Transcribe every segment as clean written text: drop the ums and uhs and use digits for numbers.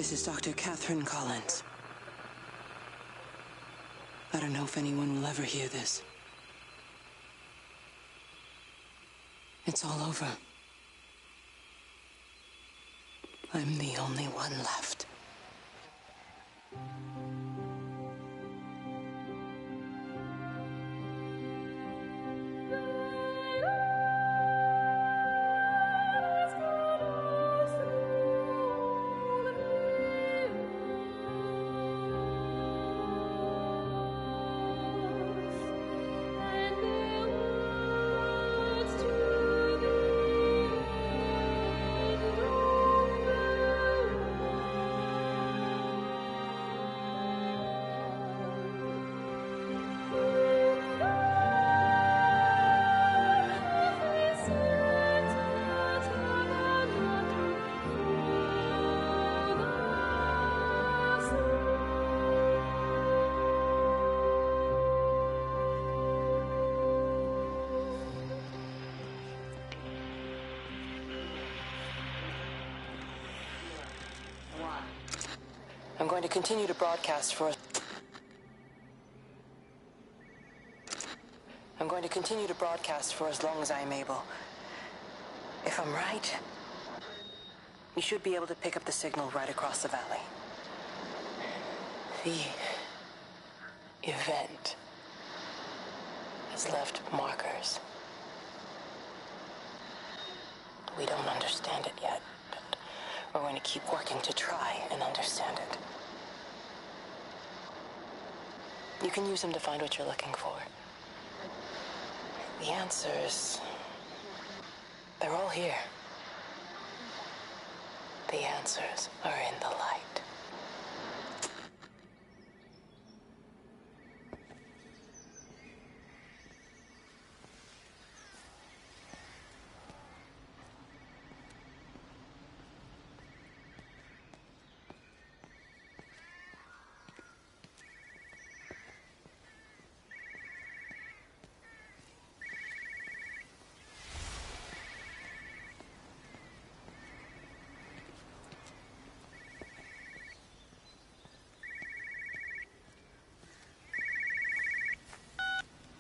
This is Dr. Catherine Collins. I don't know if anyone will ever hear this. It's all over. I'm the only one left. I'm going to continue to broadcast for as long as I am able. If I'm right, you should be able to pick up the signal right across the valley. The event has left markers. We don't understand it yet, but we're going to keep working to try and understand it. You can use them to find what you're looking for. The answers, they're all here. The answers are in the light.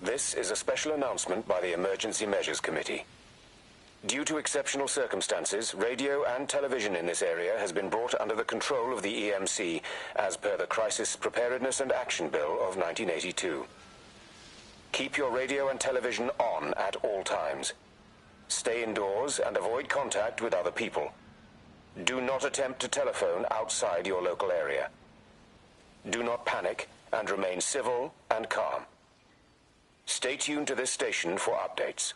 This is a special announcement by the Emergency Measures Committee. Due to exceptional circumstances, radio and television in this area has been brought under the control of the EMC as per the Crisis Preparedness and Action Bill of 1982. Keep your radio and television on at all times. Stay indoors and avoid contact with other people. Do not attempt to telephone outside your local area. Do not panic and remain civil and calm. Stay tuned to this station for updates.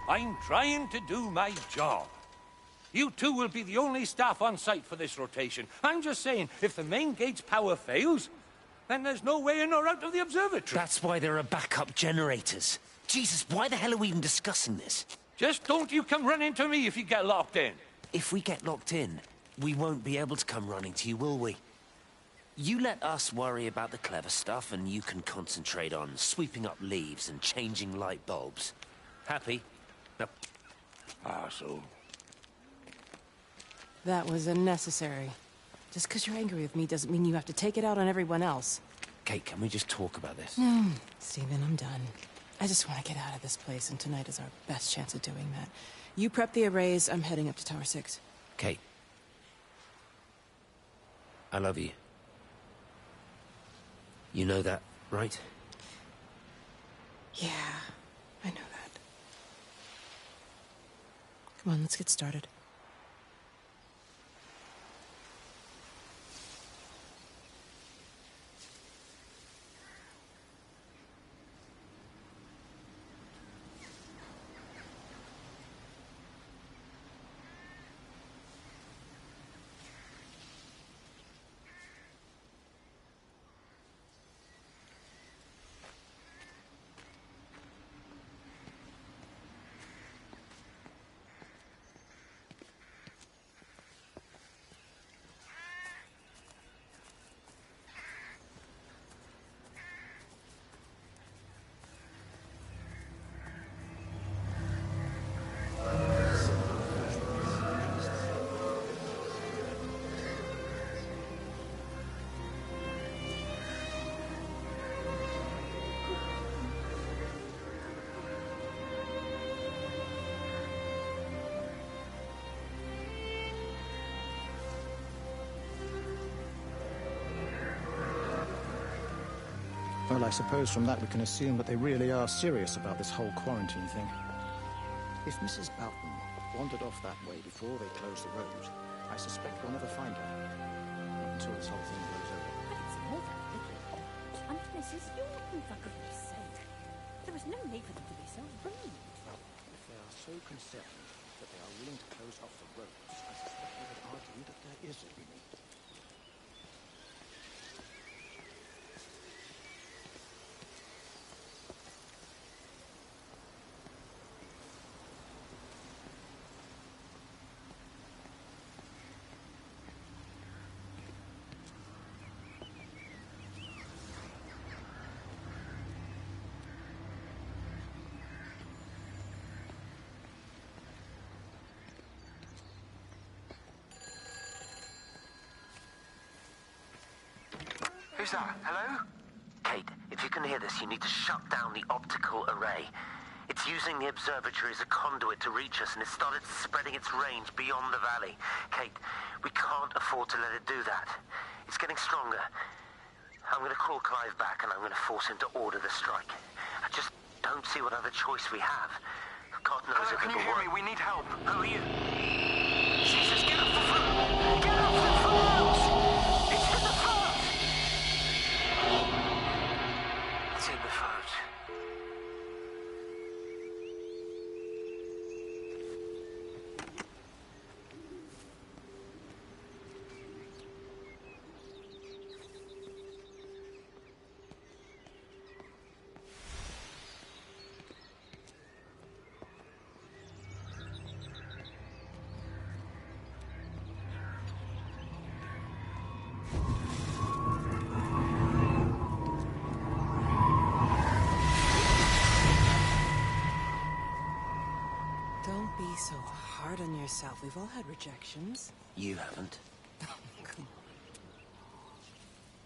I'm trying to do my job. You two will be the only staff on site for this rotation. I'm just saying, if the main gate's power fails, then there's no way in or out of the observatory. That's why there are backup generators. Jesus, why the hell are we even discussing this? Just don't you come running to me if you get locked in. If we get locked in, we won't be able to come running to you, will we? You let us worry about the clever stuff, and you can concentrate on sweeping up leaves and changing light bulbs. Happy? No. Arsehole. That was unnecessary. Just because you're angry with me doesn't mean you have to take it out on everyone else. Kate, can we just talk about this? No, Stephen, I'm done. I just want to get out of this place, and tonight is our best chance of doing that. You prep the arrays, I'm heading up to Tower 6. Kate. I love you. You know that, right? Yeah, I know that. Come on, let's get started. Well, I suppose from that we can assume that they really are serious about this whole quarantine thing. If Mrs. Boughton wandered off that way before they closed the road, I suspect we'll never find her. Not until this whole thing blows over. But it's more than little. And Mrs. Yorton, for goodness sake. There was no need for them to be so rude. Well, if they are so concerned that they are willing to close off the roads, I suspect they would argue that there is a limit. Who's that? Hello? Kate, if you can hear this, you need to shut down the optical array. It's using the observatory as a conduit to reach us, and it's started spreading its range beyond the valley. Kate, we can't afford to let it do that. It's getting stronger. I'm going to call Clive back, and I'm going to force him to order the strike. I just don't see what other choice we have. God knows Hello, if can you it'll hear work. me? We need help. Who are you? Jesus, get off the phone! Get off the phone! It's in the phone! It's in the phone. Don't be so hard on yourself. We've all had rejections. You haven't. Come on.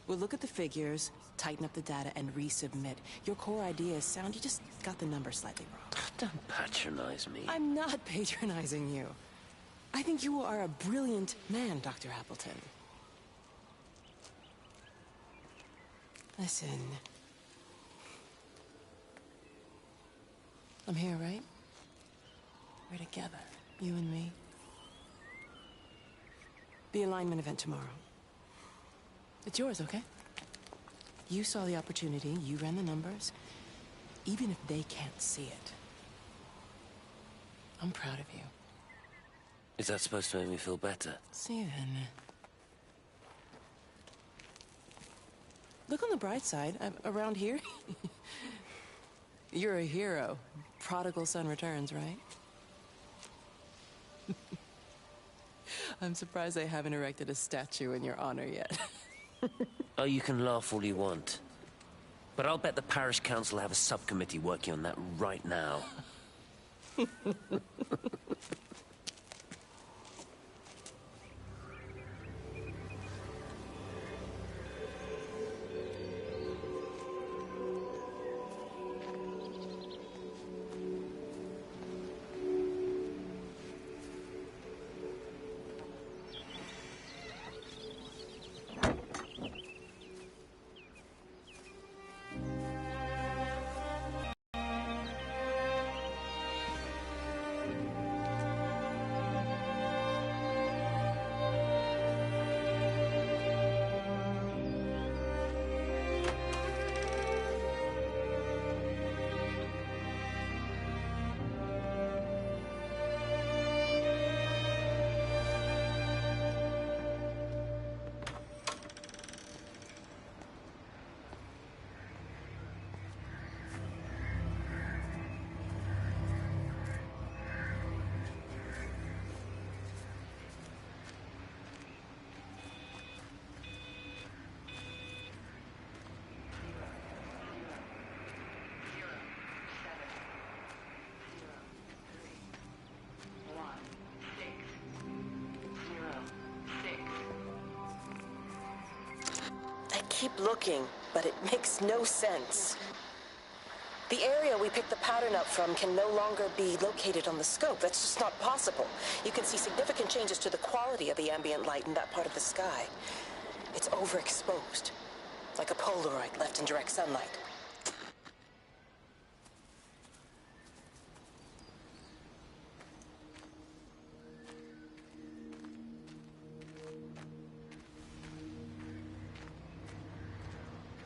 We'll look at the figures, tighten up the data, and resubmit. Your core idea is sound. You just got the number slightly wrong. Don't patronize me. I'm not patronizing you. I think you are a brilliant man, Dr. Appleton. Listen. I'm here, right? We're together, you and me. The alignment event tomorrow. It's yours, okay? You saw the opportunity, you ran the numbers. Even if they can't see it, I'm proud of you. Is that supposed to make me feel better? Steven. Look on the bright side. Around here, you're a hero. Prodigal son returns, right? I'm surprised they haven't erected a statue in your honor yet. Oh, you can laugh all you want. But I'll bet the parish council have a subcommittee working on that right now. I keep looking, but it makes no sense. The area we picked the pattern up from can no longer be located on the scope. That's just not possible. You can see significant changes to the quality of the ambient light in that part of the sky. It's overexposed. Like a Polaroid left in direct sunlight.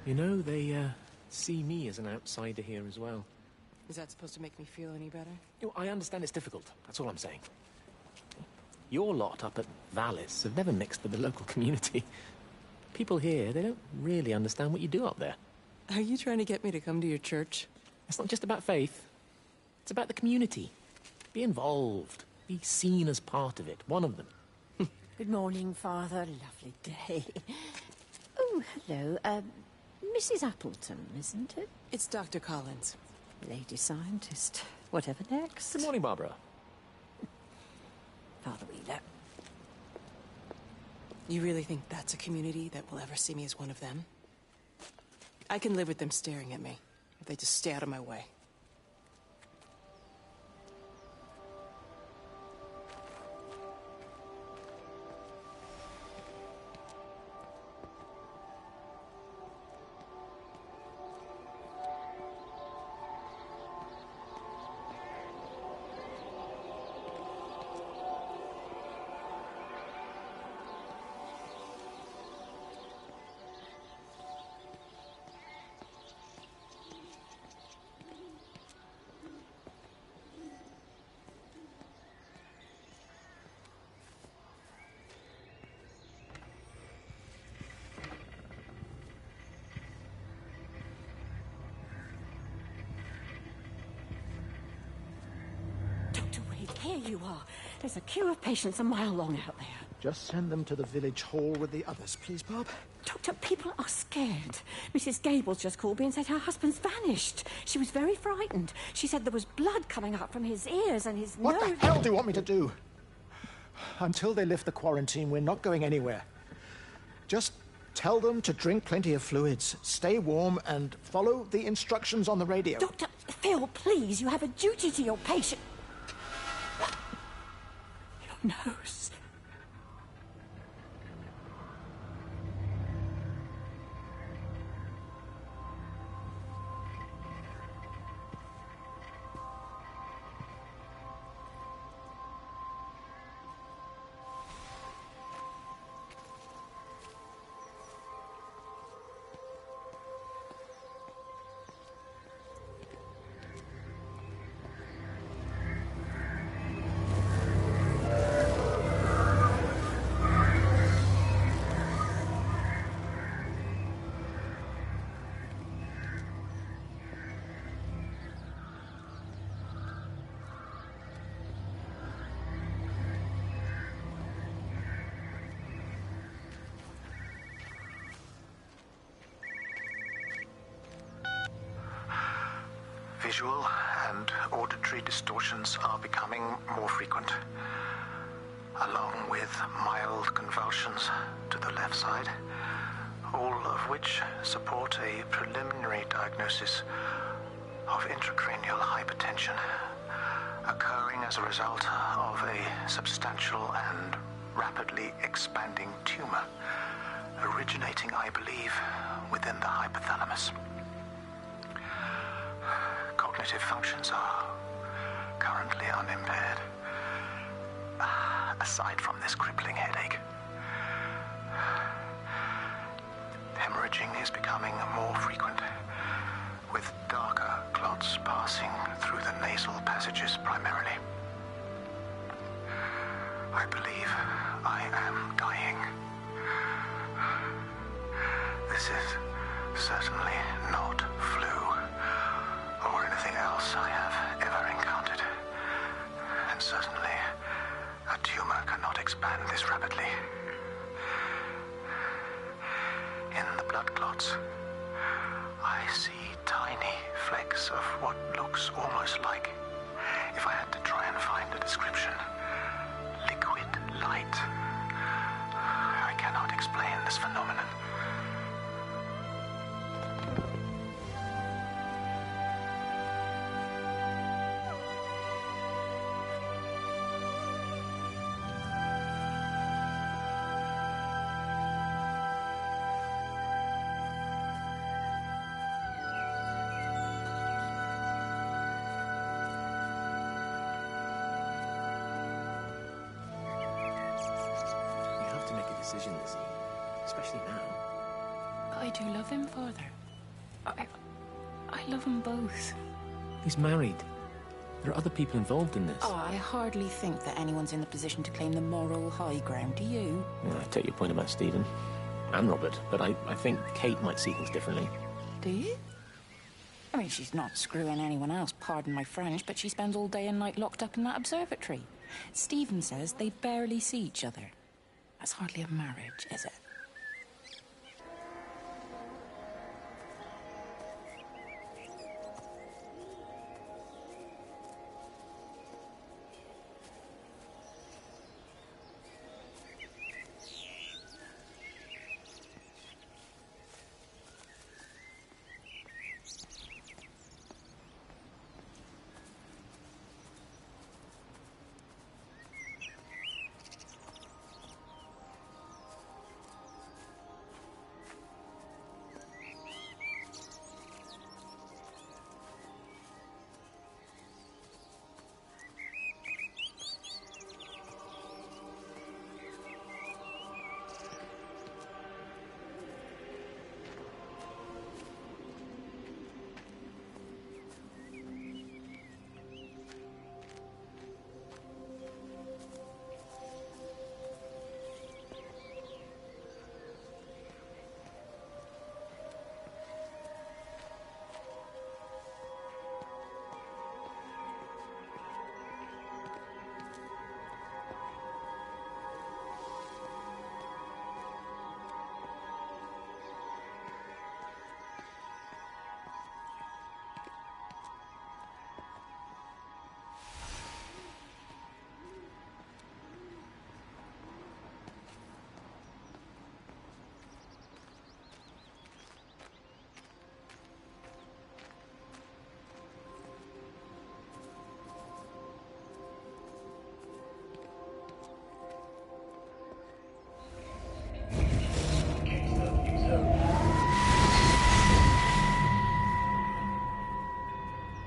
You know, they, see me as an outsider here as well. Is that supposed to make me feel any better? You know, I understand it's difficult. That's all I'm saying. Your lot up at Valis have never mixed with the local community. People here, they don't really understand what you do up there. Are you trying to get me to come to your church? It's not just about faith. It's about the community. Be involved. Be seen as part of it. One of them. Good morning, Father. Lovely day. Oh, hello. Mrs. Appleton, isn't it? It's Dr. Collins. Lady scientist. Whatever next. Good morning, Barbara. Father Wheeler. You really think that's a community that will ever see me as one of them? I can live with them staring at me, if they just stay out of my way. Dr. Wade, here you are. There's a queue of patients a mile long out there. Just send them to the village hall with the others, please, Bob. Doctor, people are scared. Mrs. Gables just called me and said her husband's vanished. She was very frightened. She said there was blood coming up from his ears and his What nose. the hell do you want me to do? Until they lift the quarantine, we're not going anywhere. Just tell them to drink plenty of fluids, stay warm, and follow the instructions on the radio. Doctor, Phil, please, you have a duty to your patient. Your nose. Visual and auditory distortions are becoming more frequent, along with mild convulsions to the left side, all of which support a preliminary diagnosis of intracranial hypertension, occurring as a result of a substantial and rapidly expanding tumor, originating, I believe, within the hypothalamus. Cognitive functions are currently unimpaired, aside from this crippling headache. Hemorrhaging is becoming more frequent, with darker clots passing through the nasal passages primarily. I believe I am dying. This is certainly not flu or anything else I have ever encountered. And certainly, a tumor cannot expand this rapidly. In the blood clots, I see tiny flecks of what looks almost like, if I had to try and find a description, liquid light. I cannot explain this phenomenon. decision this evening, especially now. I do love him, Father. I love them both. He's married. There are other people involved in this. Oh, I hardly think that anyone's in the position to claim the moral high ground, do you? Yeah, I take your point about Stephen and Robert, but I think Kate might see things differently. Do you? I mean, she's not screwing anyone else, pardon my French, but she spends all day and night locked up in that observatory. Stephen says they barely see each other. That's hardly a marriage, is it?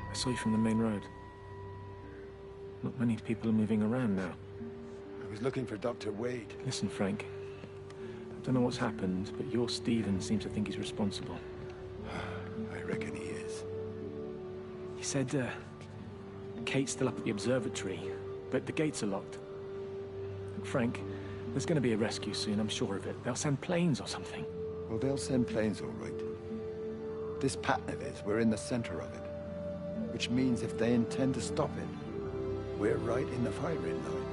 I saw you from the main road. Not many people are moving around now. I was looking for Dr. Wade. Listen, Frank. I don't know what's happened, but your Stephen seems to think he's responsible. I reckon he is. He said, Kate's still up at the observatory, but the gates are locked. Look, Frank, there's going to be a rescue soon, I'm sure of it. They'll send planes or something. Well, they'll send planes, all right. This pattern of his, we're in the center of it. Which means if they intend to stop it, we're right in the firing line.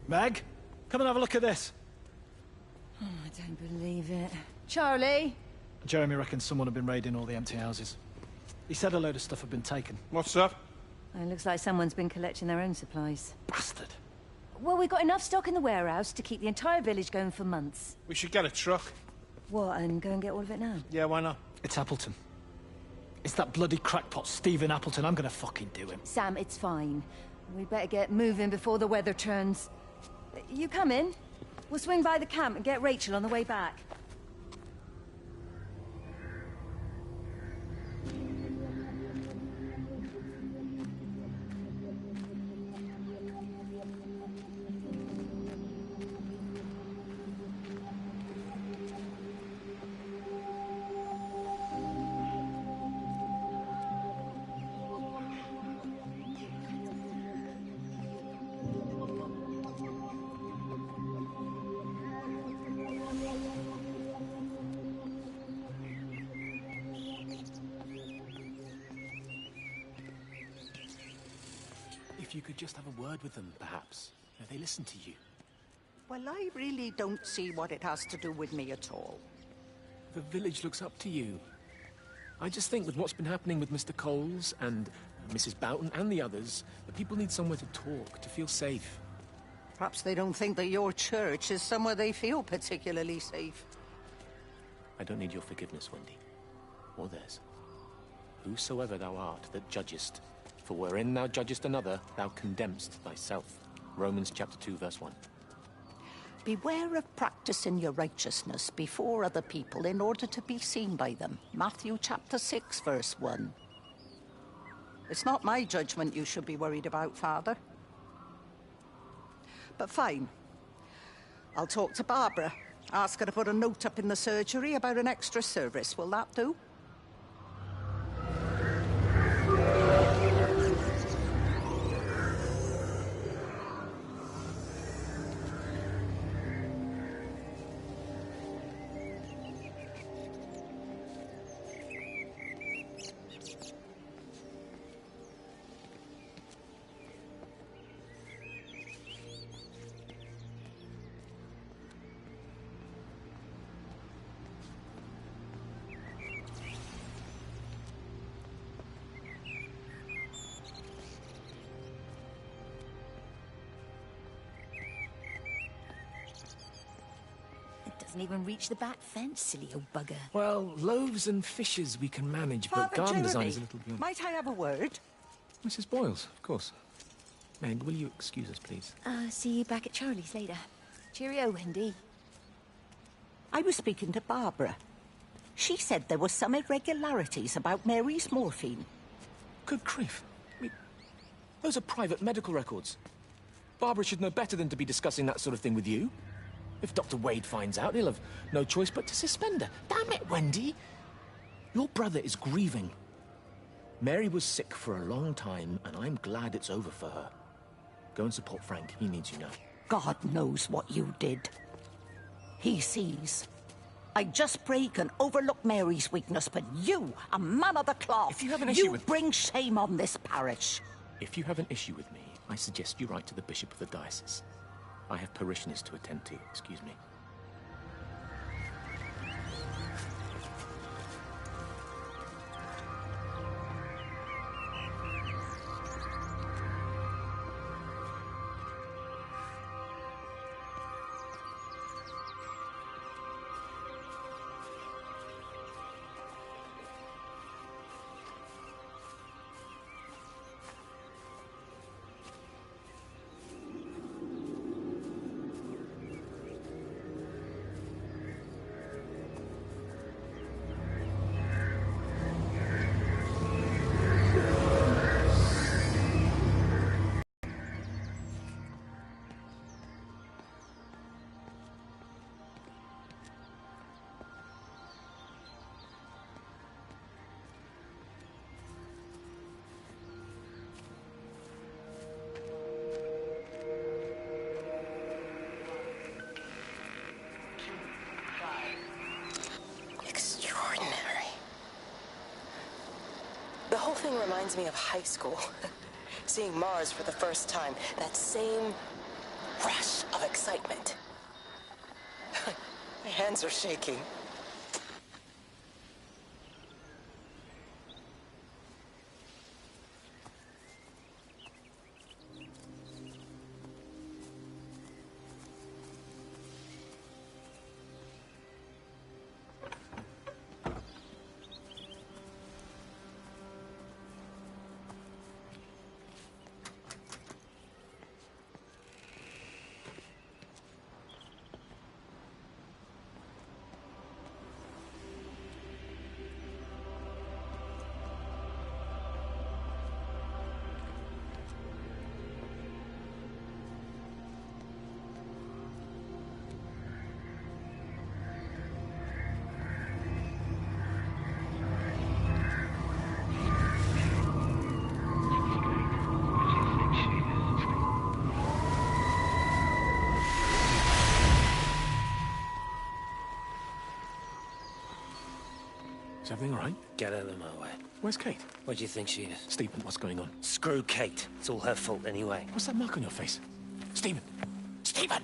Meg, come and have a look at this. Oh, I don't believe it. Charlie? Jeremy reckons someone had been raiding all the empty houses. He said a load of stuff had been taken. What's up? It looks like someone's been collecting their own supplies. Bastard. Well, we've got enough stock in the warehouse to keep the entire village going for months. We should get a truck. What, and go and get all of it now? Yeah, why not? It's Appleton. It's that bloody crackpot Stephen Appleton. I'm gonna fucking do him. Sam, it's fine. We'd better get moving before the weather turns. You come in. We'll swing by the camp and get Rachel on the way back. if you could just have a word with them, perhaps. If they listen to you. Well, I really don't see what it has to do with me at all. The village looks up to you. I just think with what's been happening with Mr. Coles and Mrs. Boughton and the others, the people need somewhere to talk, to feel safe. Perhaps they don't think that your church is somewhere they feel particularly safe. I don't need your forgiveness, Wendy. Or theirs. Whosoever thou art that judgest, for wherein thou judgest another, thou condemnest thyself. Romans chapter 2, verse 1. Beware of practicing your righteousness before other people in order to be seen by them. Matthew chapter 6, verse 1. It's not my judgment you should be worried about, Father. But fine. I'll talk to Barbara. Ask her to put a note up in the surgery about an extra service. Will that do? Doesn't even reach the back fence, silly old bugger. Well, loaves and fishes we can manage, but Father garden Jeremy, design is a little beyond... might I have a word? Mrs. Boyles, of course. Meg, will you excuse us, please? See you back at Charlie's later. Cheerio, Wendy. I was speaking to Barbara. She said there were some irregularities about Mary's morphine. Good grief. I mean, those are private medical records. Barbara should know better than to be discussing that sort of thing with you. If Dr. Wade finds out, he'll have no choice but to suspend her. Damn it, Wendy! Your brother is grieving. Mary was sick for a long time, and I'm glad it's over for her. Go and support Frank. He needs you now. God knows what you did. He sees. I just break and overlook Mary's weakness, but you, a man of the cloth, if you have an issue with... bring shame on this parish. If you have an issue with me, I suggest you write to the Bishop of the Diocese. I have parishioners to attend to, excuse me. The whole thing reminds me of high school. Seeing Mars for the first time. That same rush of excitement. My hands are shaking. Is everything all right? Get out of my way. Where's Kate? Where do you think she is? Stephen, what's going on? Screw Kate. It's all her fault anyway. What's that mark on your face? Stephen! Stephen!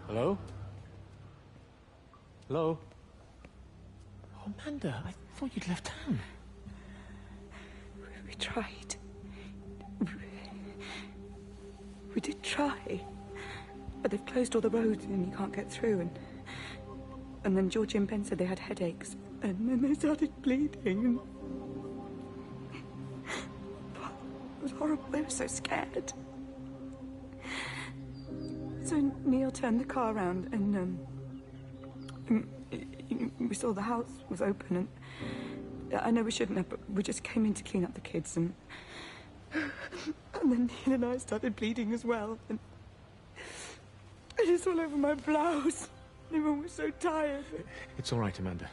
Hello? Hello? Oh, Amanda, I thought you'd left town. We tried. We did try. But they've closed all the roads and you can't get through. And then Georgie and Ben said they had headaches. And then they started bleeding. It was horrible. They were so scared. So Neil turned the car around and we saw the house was open and I know we shouldn't have, but we just came in to clean up the kids and then Neil and I started bleeding as well and it's all over my blouse. Everyone was so tired. It's all right, Amanda.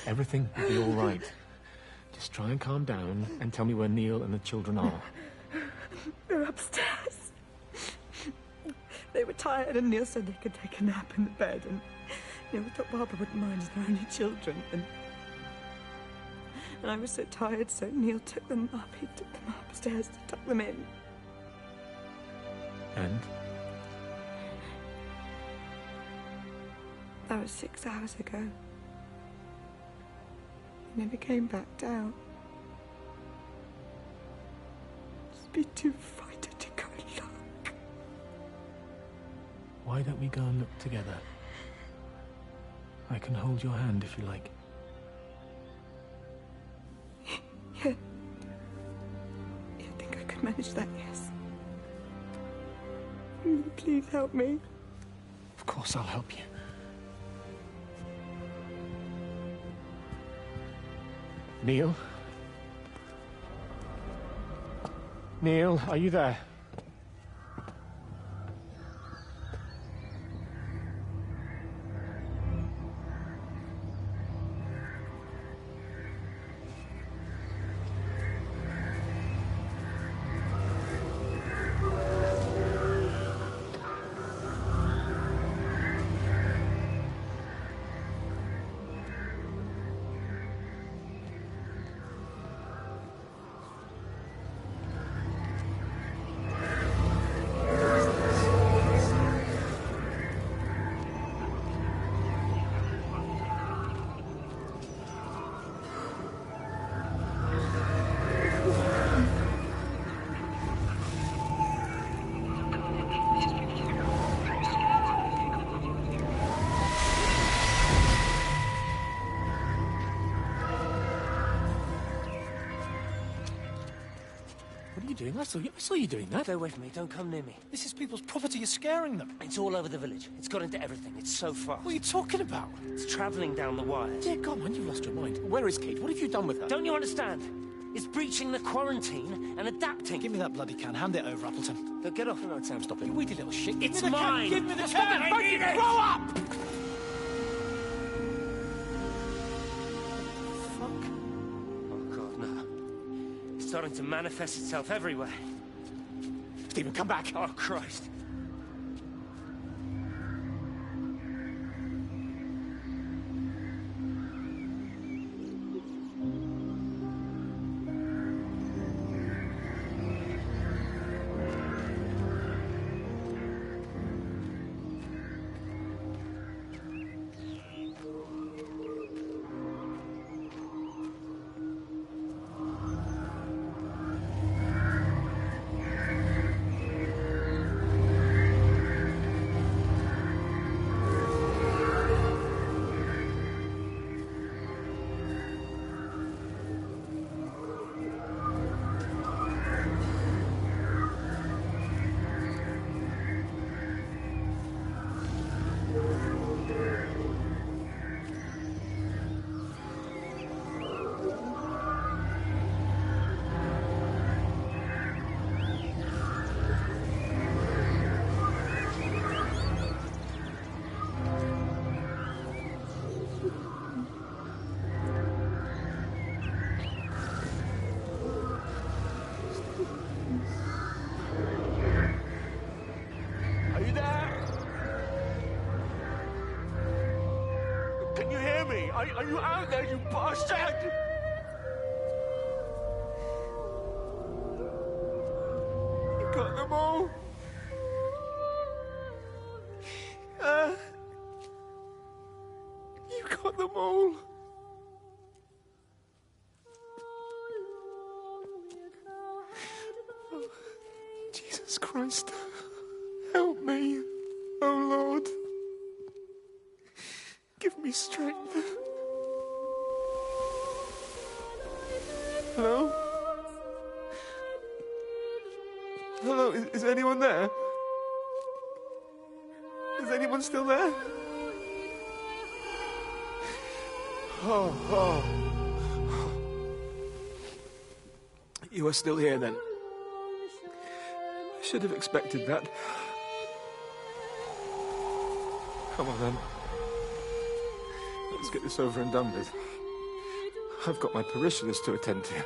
Everything will be all right. Just try and calm down and tell me where Neil and the children are. They're upstairs. They were tired and Neil said they could take a nap in the bed and we thought Barbara wouldn't mind as they're only children and I was so tired so Neil took them up. He took them upstairs to tuck them in. And? That was 6 hours ago. He never came back down. Just be too frightened to go look. Why don't we go and look together? I can hold your hand if you like. Yeah. I think I could manage that, yes. Please help me. Of course I'll help you. Neil? Neil, are you there? Doing? I saw you doing that. Stay away from me. Don't come near me. This is people's property. You're scaring them. It's all over the village. It's got into everything. It's so fast. What are you talking about? It's travelling down the wires. Yeah, go on, you've lost your mind. Where is Kate? What have you done with her? Don't you understand? It's breaching the quarantine and adapting. Give me that bloody can. Hand it over, Appleton. Look, get off. No, Sam, stop it. You weedy little shit. It's mine. Give me the can. I need it. Grow up! Fuck. Oh, God, no. It's starting to manifest itself everywhere. Stephen, come back! Oh, Christ. Are you there? Can you hear me? Are you out there, you bastard? You got them all? You got them all? Oh, Jesus Christ. Help me, oh Lord. Give me strength. Hello? Hello, is anyone there? Is anyone still there? Oh. You are still here then? I should have expected that. Come on then. Let's get this over and done with. I've got my parishioners to attend to.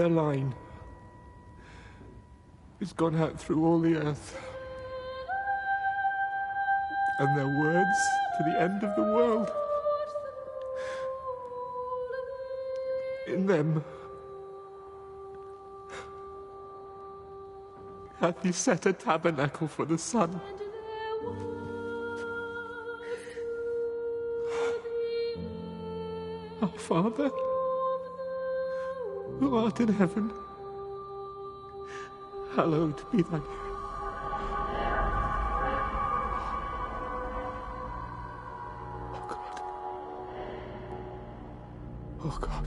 their line has gone out through all the earth. And their words to the end of the world. In them hath he set a tabernacle for the sun. Our Father, who art in heaven, hallowed be thy name. Oh God.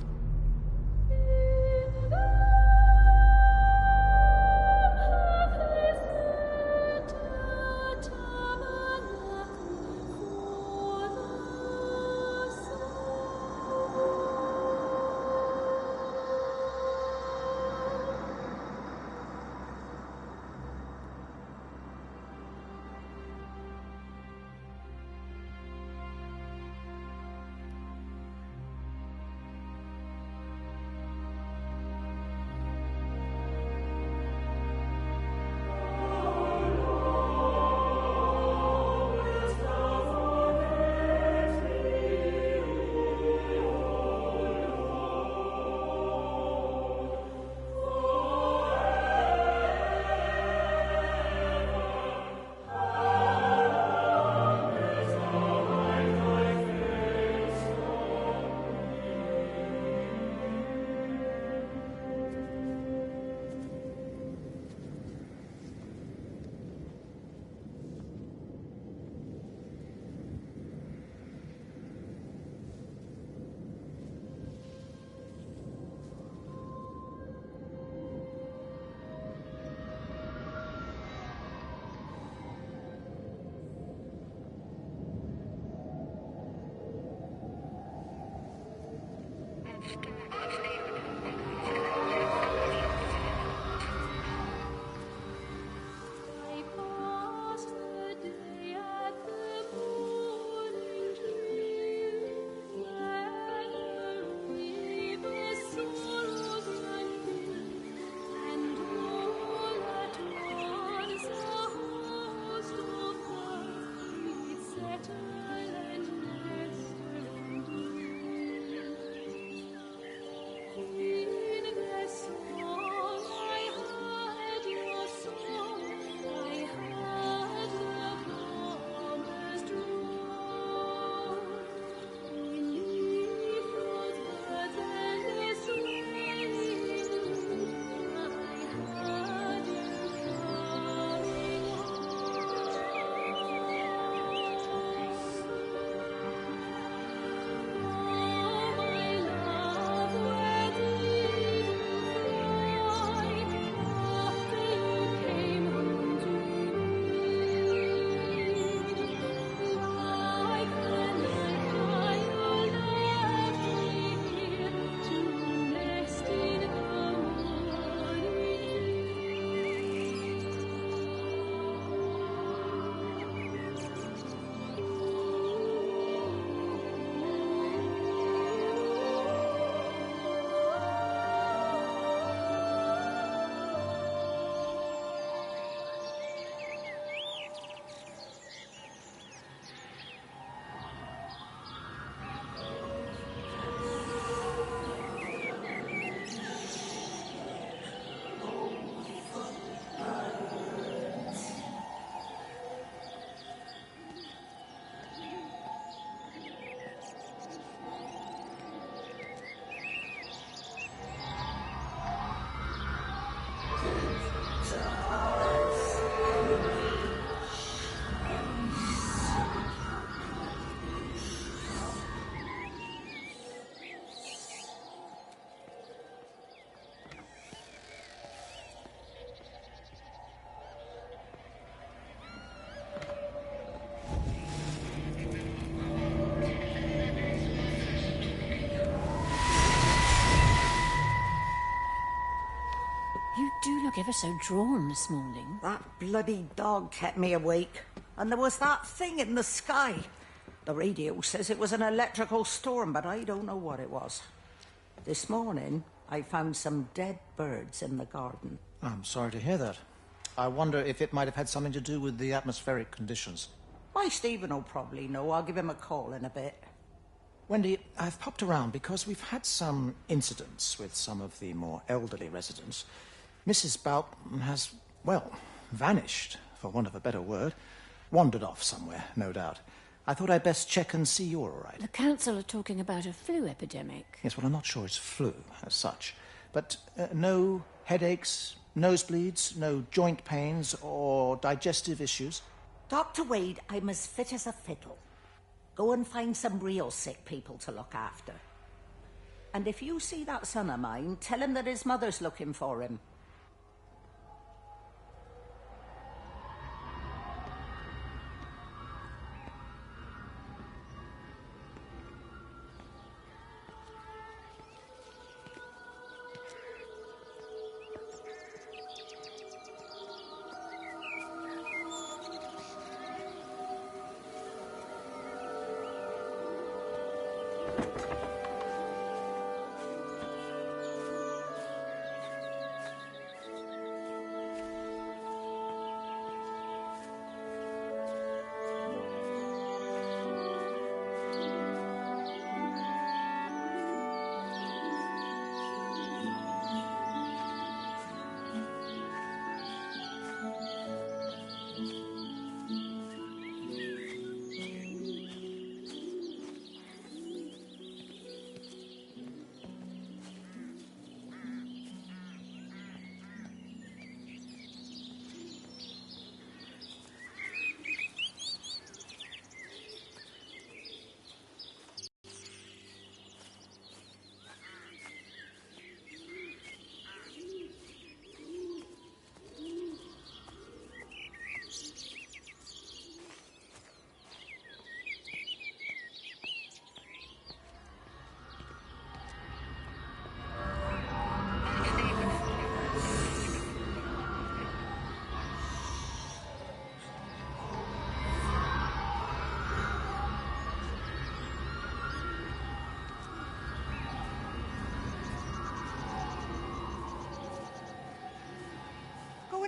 You do look ever so drawn this morning. That bloody dog kept me awake. And there was that thing in the sky. The radio says it was an electrical storm, but I don't know what it was. This morning, I found some dead birds in the garden. I'm sorry to hear that. I wonder if it might have had something to do with the atmospheric conditions. My Stephen will probably know. I'll give him a call in a bit. Wendy, I've popped around because we've had some incidents with some of the more elderly residents. Mrs. Boughton has, well, vanished, for want of a better word. Wandered off somewhere, no doubt. I thought I'd best check and see you're all right. The council are talking about a flu epidemic. Yes, well, I'm not sure it's flu as such. But no headaches, nosebleeds, no joint pains or digestive issues? Dr. Wade, I'm as fit as a fiddle. Go and find some real sick people to look after. And if you see that son of mine, tell him that his mother's looking for him.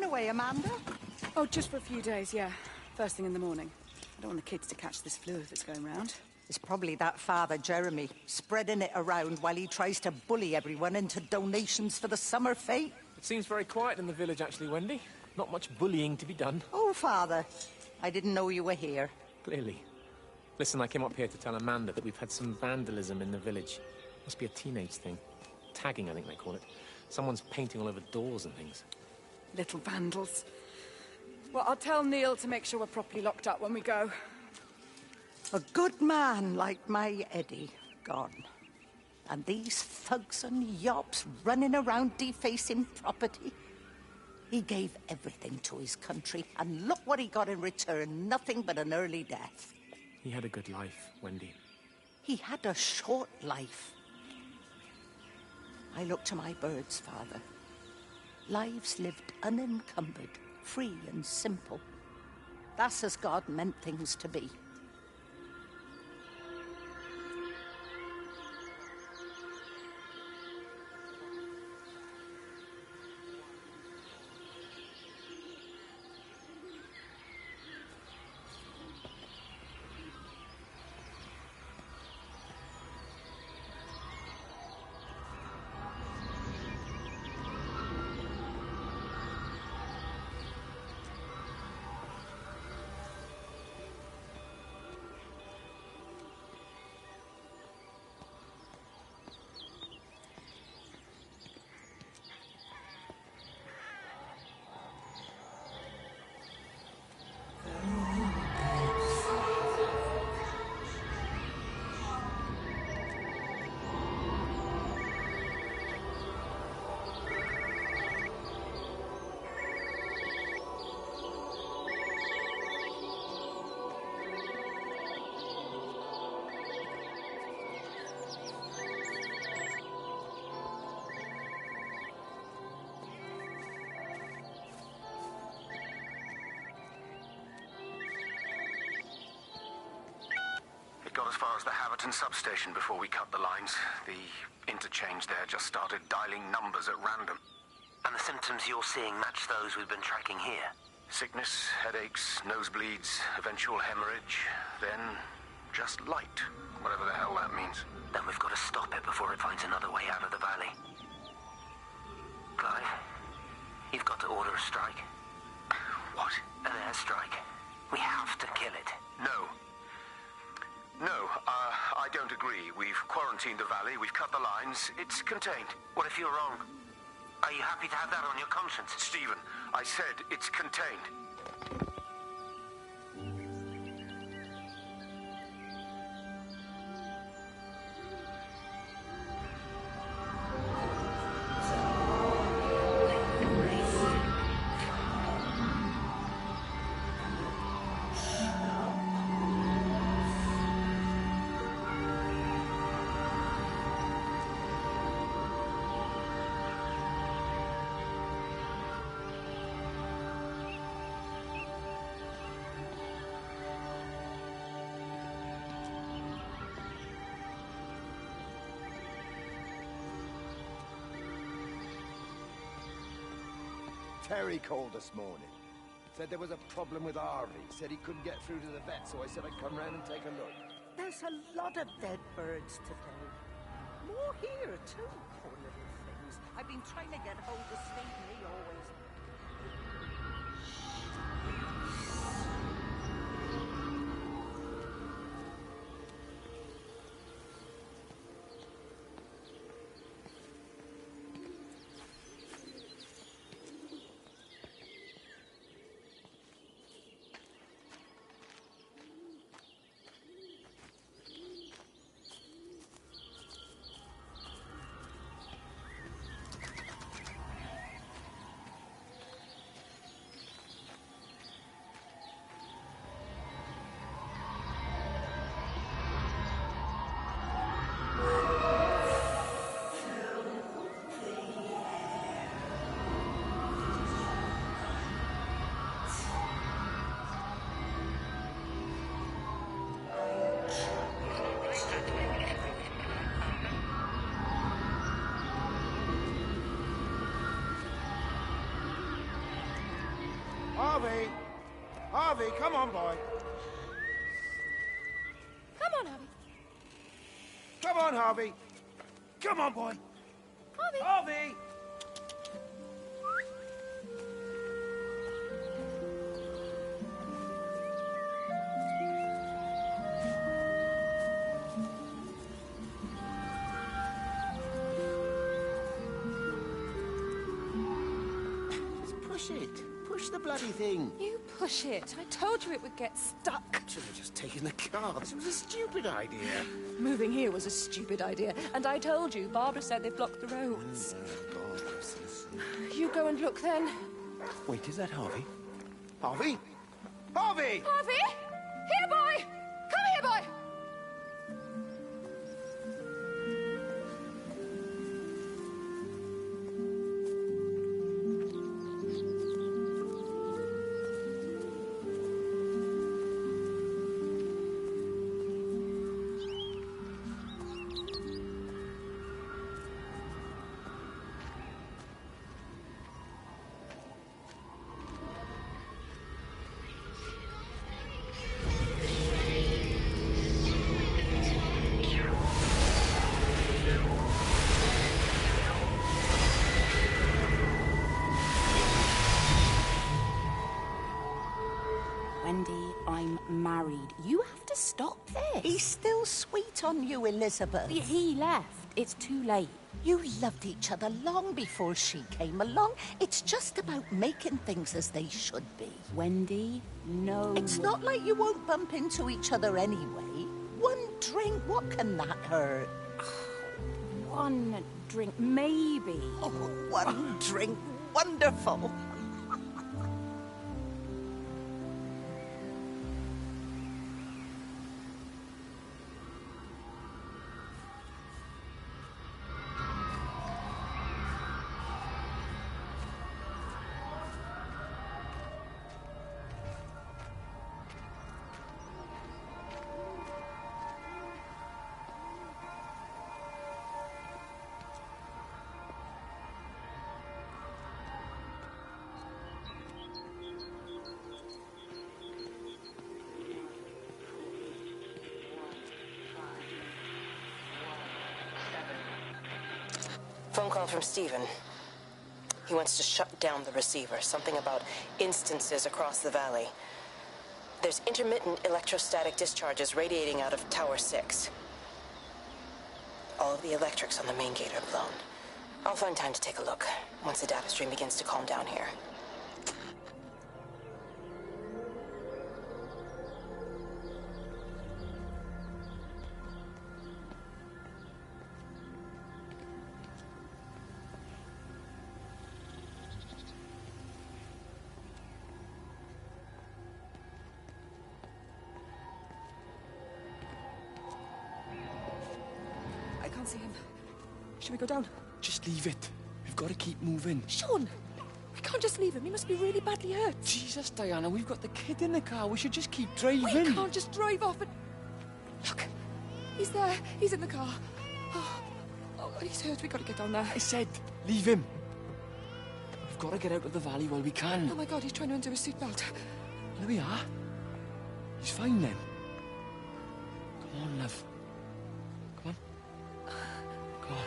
Away, Amanda? Oh, just for a few days, yeah. First thing in the morning. I don't want the kids to catch this flu if it's going round. It's probably that father, Jeremy, spreading it around while he tries to bully everyone into donations for the summer fete. It seems very quiet in the village, actually, Wendy. Not much bullying to be done. Oh, Father, I didn't know you were here. Clearly. Listen, I came up here to tell Amanda that we've had some vandalism in the village. Must be a teenage thing. Tagging, I think they call it. Someone's painting all over doors and things. Little vandals. Well, I'll tell Neil to make sure we're properly locked up when we go. A good man like my Eddie gone. And these thugs and yobs running around defacing property. He gave everything to his country, and look what he got in return. Nothing but an early death. He had a good life, Wendy. He had a short life. I look to my birds, Father. Lives lived unencumbered, free and simple. That's as God meant things to be. Milton substation before we cut the lines. The interchange there just started dialing numbers at random. And the symptoms you're seeing match those we've been tracking here? Sickness, headaches, nosebleeds, eventual hemorrhage, then just light, whatever the hell that means. Then we've got to stop it before it finds another way out of the valley. Clive, you've got to order a strike. What? An airstrike. We have to kill it. No. No, I don't agree. We've quarantined the valley, we've cut the lines, it's contained. What if you're wrong? Are you happy to have that on your conscience? Stephen, I said it's contained. Terry called this morning. Said there was a problem with Harvey. Said he couldn't get through to the vet, so I said I'd come round and take a look. There's a lot of dead birds today. More here, too, poor little things. I've been trying to get hold of Steve Lee always. Harvey! Harvey, come on, boy. Come on, Harvey. Come on, Harvey. Come on, boy. Harvey! Harvey! Push it. Push the bloody thing. You push it. I told you it would get stuck. Should have just taken the car. This was a stupid idea. Moving here was a stupid idea. And I told you, Barbara said they've blocked the roads. You go and look then. Wait, is that Harvey? Harvey? Harvey! Harvey! Here, boy! Come here, boy! Wendy, I'm married. You have to stop this. He's still sweet on you, Elizabeth. He left. It's too late. You loved each other long before she came along. It's just about making things as they should be. Wendy, no. It's not like you won't bump into each other anyway. One drink, what can that hurt? One drink, maybe. Oh, one drink, wonderful. call from Stephen. He wants to shut down the receiver. Something about instances across the valley. There's intermittent electrostatic discharges radiating out of Tower 6. All of the electrics on the main gate are blown. I'll find time to take a look once the data stream begins to calm down here. I can't see him. Should we go down? Just leave it. We've got to keep moving. Sean! We can't just leave him. He must be really badly hurt. Jesus, Diana, we've got the kid in the car. We should just keep driving. We can't just drive off and... Look! He's there. He's in the car. Oh, he's hurt. We've got to get down there. I said, leave him. We've got to get out of the valley while we can. Oh my God, he's trying to undo his seatbelt. There we are. He's fine then. Come on, love. Come on. Come on.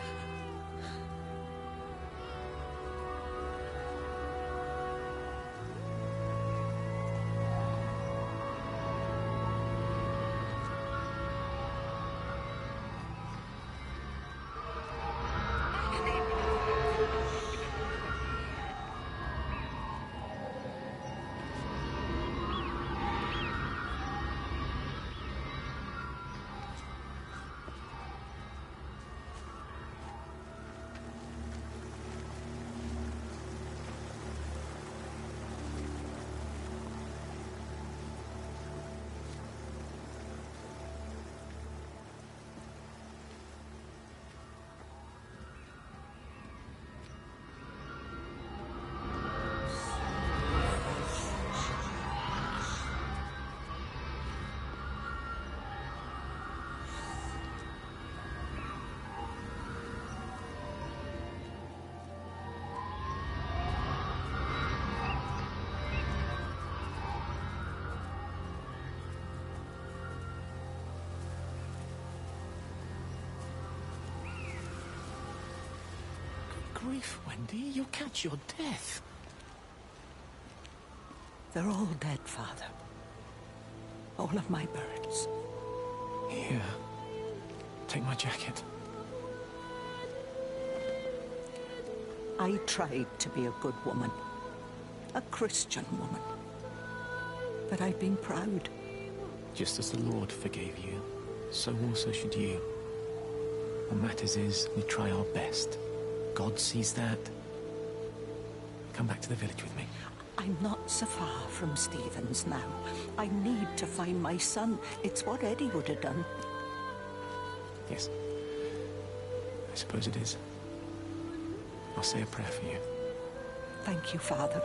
Grief, Wendy. You'll catch your death. They're all dead, Father. All of my birds. Here. Take my jacket. I tried to be a good woman. A Christian woman. But I've been proud. Just as the Lord forgave you, so also should you. What matters is we try our best. God sees that. Come back to the village with me. I'm not so far from Stevens now. I need to find my son. It's what Eddie would have done. Yes. I suppose it is. I'll say a prayer for you. Thank you, Father.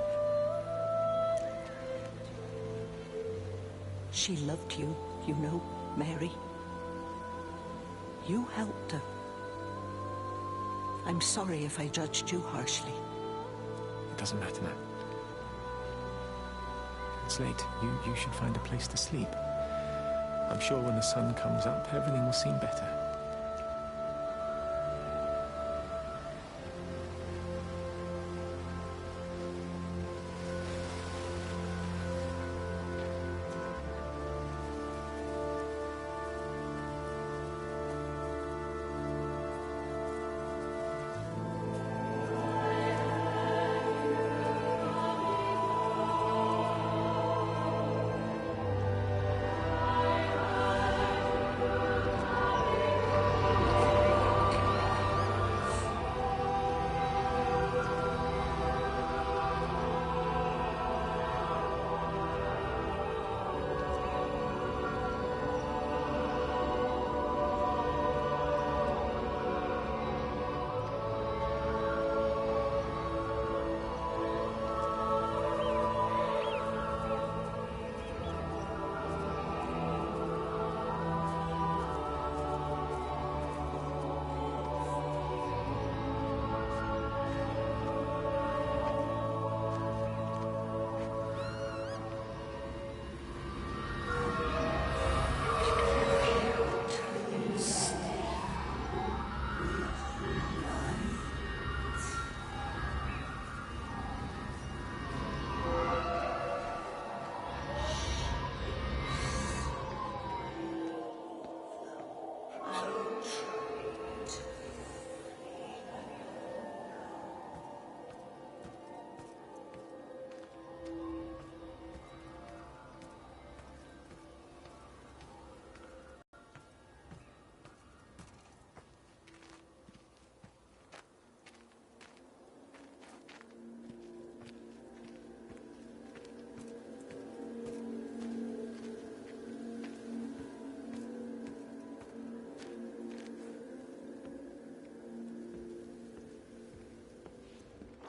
She loved you, you know, Mary. You helped her. I'm sorry if I judged you harshly. It doesn't matter now. It's late. You should find a place to sleep. I'm sure when the sun comes up, everything will seem better.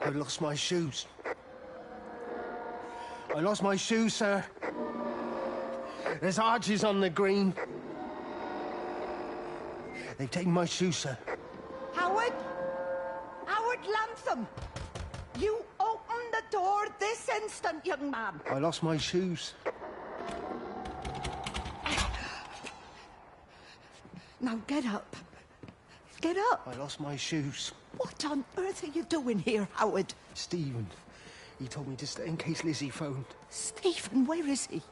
I lost my shoes. I lost my shoes, sir. There's arches on the green. They've taken my shoes, sir. Howard? Howard Lantham! You open the door this instant, young man. I lost my shoes. Now get up. Get up. I lost my shoes. What on earth are you doing here, Howard? Stephen. He told me to stay in case Lizzie phoned. Stephen, where is he?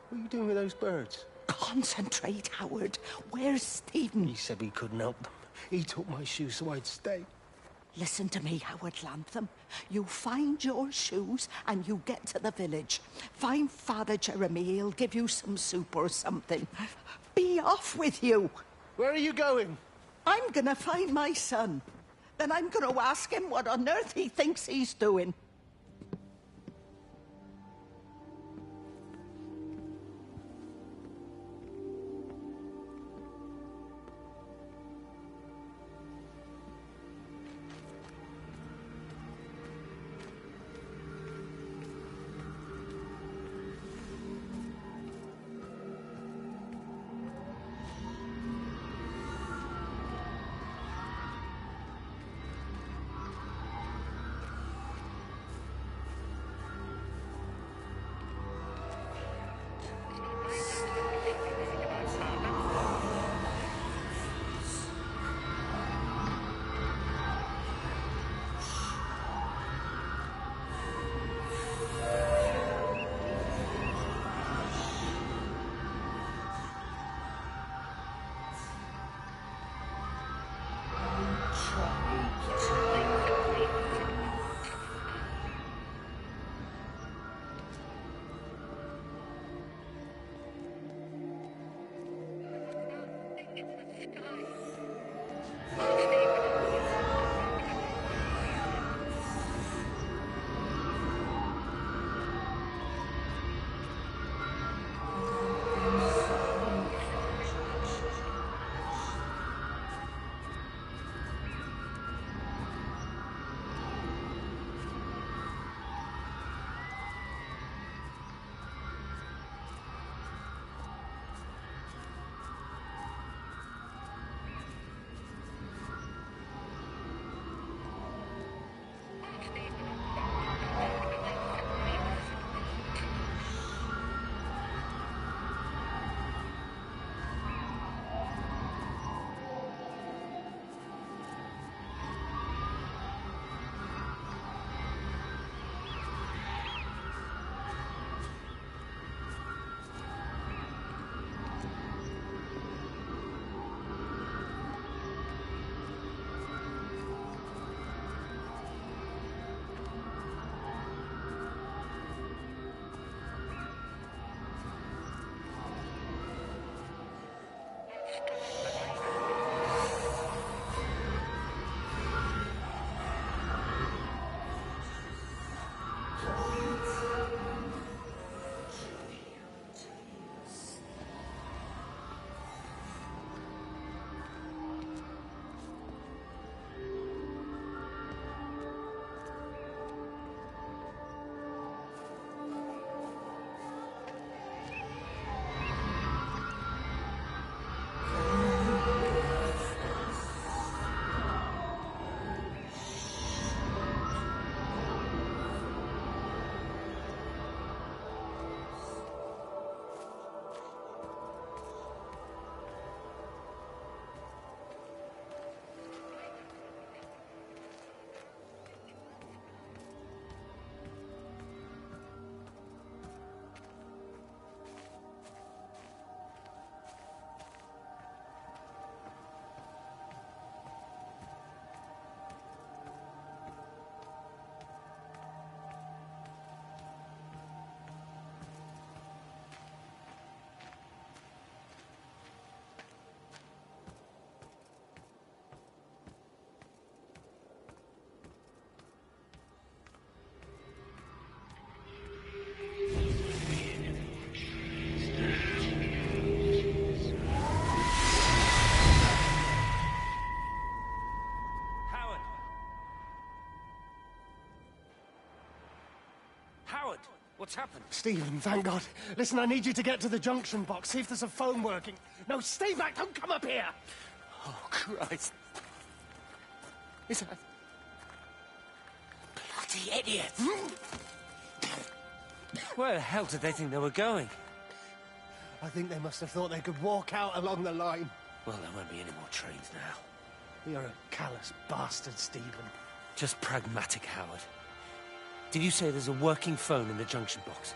What are you doing with those birds? Concentrate, Howard. Where's Stephen? He said we couldn't help them. He took my shoes so I'd stay. Listen to me, Howard Lantham. You find your shoes and you get to the village. Find Father Jeremy. He'll give you some soup or something. Be off with you. Where are you going? I'm gonna find my son. Then I'm gonna ask him what on earth he thinks he's doing. happened? Stephen, thank God. Listen, I need you to get to the junction box. See if there's a phone working. No, stay back. Don't come up here. Oh, Christ. Is that... Bloody idiot! Where the hell did they think they were going? I think they must have thought they could walk out along the line. Well, there won't be any more trains now. You're a callous bastard, Stephen. Just pragmatic, Howard. Did you say there's a working phone in the junction box?